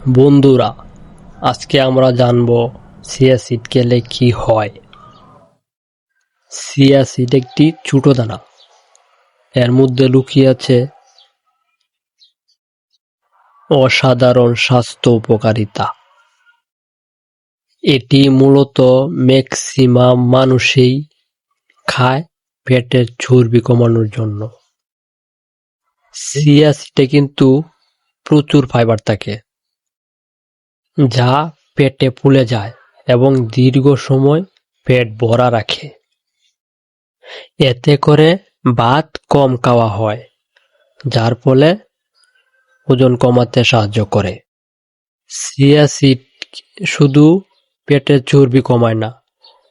বন্ধুরা, আজকে আমরা জানবো চিয়া সিড খেলে কি হয়। চিয়া সিড একটি ছোট দানা, এর মধ্যে লুকিয়ে আছে অসাধারণ স্বাস্থ্য উপকারিতা। এটি মূলত ম্যাক্সিমাম মানুষই খায় পেটের চর্বি কমানোর জন্য। চিয়া সিডে কিন্তু প্রচুর ফাইবার থাকে, যা পেটে ফুলে যায় এবং দীর্ঘ সময় পেট ভরা রাখে। এতে করে ভাত কম খাওয়া হয়, যার ফলে ওজন কমাতে সাহায্য করে। চিয়া সিড শুধু পেটের চর্বি কমায় না,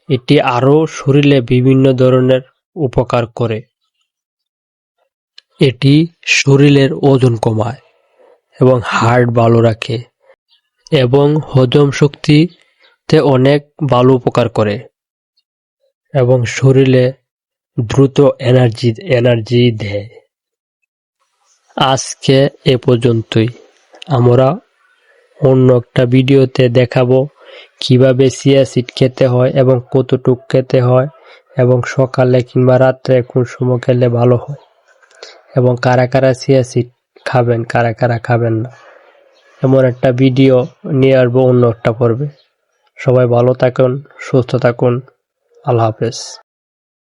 এটি আরও শরীরে বিভিন্ন ধরনের উপকার করে। এটি শরীরের ওজন কমায় এবং হার্ট ভালো রাখে এবং হজম শক্তিতে অনেক ভালো উপকার করে এবং শরীরে দ্রুত এনার্জি দেয়। আজকে এ পর্যন্তই। আমরা অন্য একটা ভিডিওতে দেখাবো কিভাবে চিয়া সিড খেতে হয় এবং কতটুক খেতে হয় এবং সকালে কিংবা রাত্রে কোন সময় খেলে ভালো হয় এবং কারা কারা চিয়া সিড খাবেন, কারা কারা খাবেন না, এমন একটা ভিডিও নিয়ে আসবো অন্য একটা পর্বে। সবাই ভালো থাকুন, সুস্থ থাকুন। আল্লাহ হাফেজ।